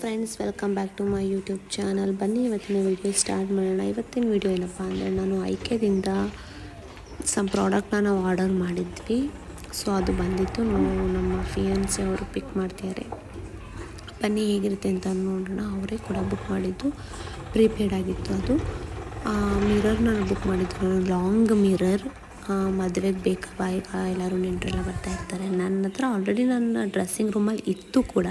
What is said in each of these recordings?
Friends, welcome back to my YouTube channel. ಬನ್ನಿ ಇವತ್ತಿನ video start ಮಾಡೋಣ. ಇವತ್ತಿನ ವಿಡಿಯೋ ಏನಪ್ಪ ಅಂದರೆ, ನಾನು ಐಕೆದಿಂದ ಪ್ರಾಡಕ್ಟ್ನ ನಾವು ಆರ್ಡರ್ ಮಾಡಿದ್ವಿ. ಸೊ ಅದು ಬಂದಿತ್ತು. ನಮ್ಮ ಫಿಯಾನ್ಸಿ ಅವರು ಪಿಕ್ ಮಾಡ್ತಿದ್ದಾರೆ. ಬನ್ನಿ ಹೇಗಿರುತ್ತೆ ಅಂತ ನೋಡೋಣ. ಅವರೇ ಕೂಡ ಬುಕ್ ಮಾಡಿದ್ದು, ಪ್ರೀಪೇಯ್ಡ್ ಆಗಿತ್ತು. ಅದು ಮಿರರ್ ನಾನು ಬುಕ್ ಮಾಡಿದ್ದು, ಲಾಂಗ್ ಮಿರರ್. ಮದುವೆಗೆ ಬೇಕಲ್ವ, ಈಗ ಎಲ್ಲರೂ ನೆಂಟರೆಲ್ಲ ಬರ್ತಾಯಿರ್ತಾರೆ. ನನ್ನ ಹತ್ರ ಆಲ್ರೆಡಿ ನನ್ನ ಡ್ರೆಸ್ಸಿಂಗ್ ರೂಮಲ್ಲಿ ಇತ್ತು ಕೂಡ,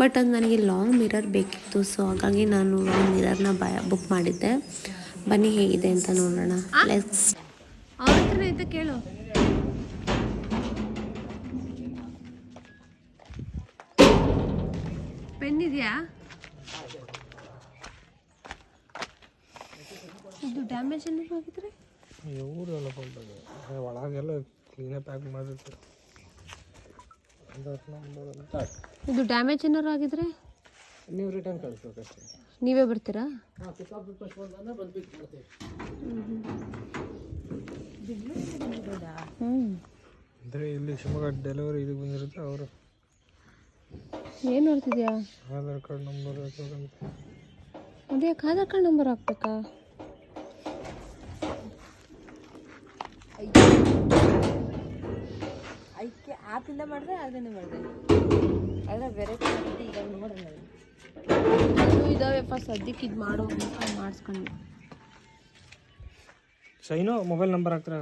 ಬಟ್ ಅದು ನನಗೆ ಲಾಂಗ್ ಮಿರರ್ ಬೇಕಿತ್ತು. ಸೊ ಹಾಗಾಗಿ ನಾನು ಲಾಂಗ್ ಮಿರರ್ನ ಬುಕ್ ಮಾಡಿದ್ದೆ. ಬನ್ನಿ ಹೇಗಿದೆ ಅಂತ ನೋಡೋಣ. ಲೆಟ್ಸ್ ಕೇಳು. ಪೆನ್ ಇದೆಯಾ? ಇದು ಡ್ಯಾಮೇಜ್ ಏನಾದ್ರು ಆಗಿದ್ರೆ ಒಳಗೆಲ್ಲ ಕ್ಲೀನಾಗಿ ಪ್ಯಾಕ್ ಮಾಡಿರ್ತಾರೆ. ಇದು ಡ್ಯಾಮೇಜ್ ಏನಾದ್ರು ಆಗಿದ್ರೆ ನೀವು ರಿಟರ್ನ್ ಕಳಿಸ್ಬೇಕಷ್ಟೇ. ನೀವೇ ಬರ್ತೀರಾ? ಅಂದರೆ ಇಲ್ಲಿ ಶಿವಮೊಗ್ಗ ಡೆಲಿವರಿ ಇದು ಬಂದಿರುತ್ತೆ. ಅವರು ಏನು ನೋಡ್ತಿದ್ಯಾ? ಆಧಾರ್ ಕಾರ್ಡ್ ನಂಬರ್ ಅದ್ಯಾಕೆ ಆಧಾರ್ ಕಾರ್ಡ್ ನಂಬರ್ ಹಾಕ್ಬೇಕಾ? ಐಕೆ ಆಪಿಂದ ಮಾಡಿದ್ರೆ ಅದನ್ನೇ ಮಾಡಿದೆ. ಆದರೆ ಬೇರೆ ಈಗ ನೋಡೋಣ ಇದಾವೆ. ಫಸ್ಟ್ ಸದ್ಯಕ್ಕೆ ಇದು ಮಾಡೋ ಮಾಡಿಸ್ಕೊಂಡು ಸೈನು ಮೊಬೈಲ್ ನಂಬರ್ ಹಾಕ್ತಾರೆ.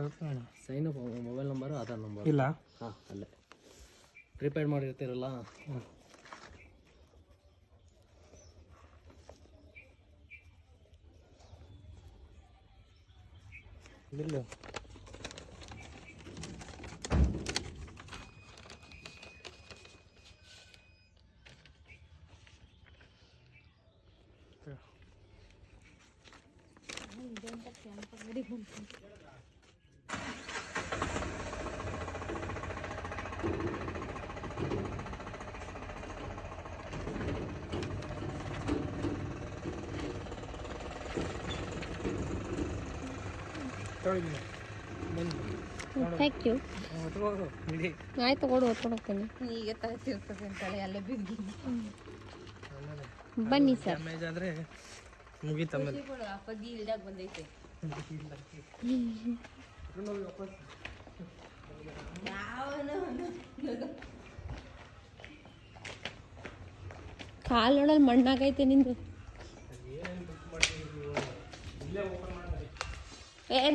Sign mobile number Aadhaar number ಇಲ್ಲ. ಹಾಂ, ಅಲ್ಲೇ ಪ್ರಿಪೇಡ್ ಮಾಡಿರ್ತೀರಲ್ಲ. Bill thank you. ಆಯ್ತು, ಕೊಡು, ಹೊತ್ಕೊಂಡು ಹೋಗ್ತೇನೆ. ಈಗ ತಲೆಸಿರ್ತದೆ ಅಂತೇಳಿ ಅಲ್ಲೇ ಬಿದ್ದು ಬನ್ನಿ ಸರ್. ಡ್ಯಾಮೇಜ್ ಆದರೆ ಮುಗೀತಮ್ಮಲ್ಲಿ. ಅಪ್ಪಜ್ಜಿ ಇಲ್ದಾಗ ಬಂದೈತೆ. ಕಾಲೊಳಲ್ಲಿ ಮಣ್ಣಾಗೈತೆ ನಿಂದು.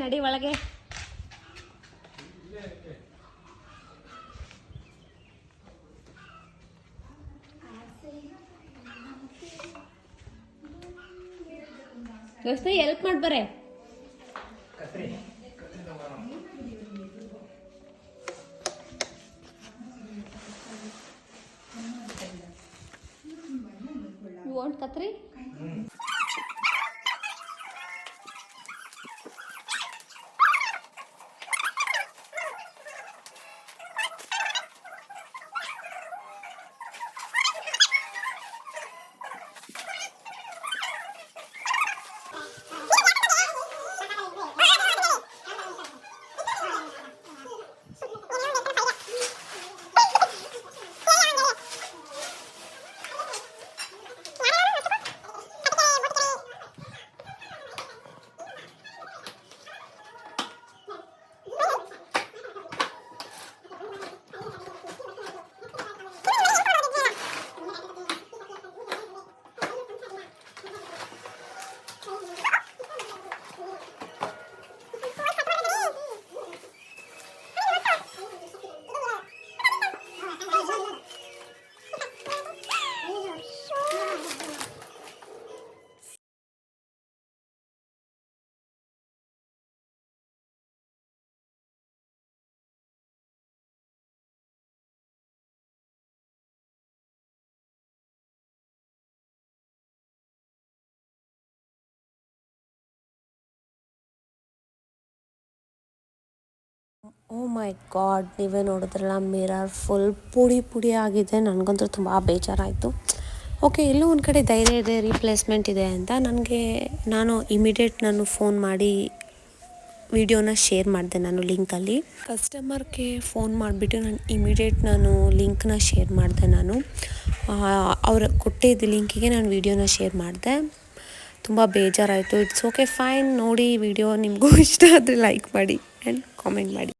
ನಡಿ ಒಳಗೆ. ದೋಸ್ತ ಹೆಲ್ಪ್ ಮಾಡ್ಬಾರೆ. You want Katri? Oh my god, ನೀವೇ ನೋಡಿದ್ರಲ್ಲ, ಮಿರರ್ ಫುಲ್ ಪುಡಿ ಪುಡಿ ಆಗಿದೆ. ನನಗಂತೂ ತುಂಬ ಬೇಜಾರಾಯಿತು. ಓಕೆ, ಎಲ್ಲೂ ಒಂದು ಕಡೆ ಧೈರ್ಯ ಇದೆ, ರೀಪ್ಲೇಸ್ಮೆಂಟ್ ಇದೆ ಅಂತ. ನಾನು ಇಮಿಡಿಯೇಟ್ ಫೋನ್ ಮಾಡಿ ವಿಡಿಯೋನ ಶೇರ್ ಮಾಡಿದೆ ನಾನು ಲಿಂಕಲ್ಲಿ. ಕಸ್ಟಮರ್ಗೆ ಫೋನ್ ಮಾಡಿಬಿಟ್ಟು ನಾನು ಲಿಂಕ್ನ ಶೇರ್ ಮಾಡಿದೆ. ನಾನು ಅವ್ರು ಕೊಟ್ಟಿದ್ದ ಲಿಂಕಿಗೆ ನಾನು ವಿಡಿಯೋನ ಶೇರ್ ಮಾಡಿದೆ. ತುಂಬ ಬೇಜಾರಾಯಿತು. It's okay fine. ನೋಡಿ ವಿಡಿಯೋ ನಿಮಗೂ ಇಷ್ಟ ಆದರೆ ಲೈಕ್ ಮಾಡಿ ಆ್ಯಂಡ್ ಕಾಮೆಂಟ್ ಮಾಡಿ.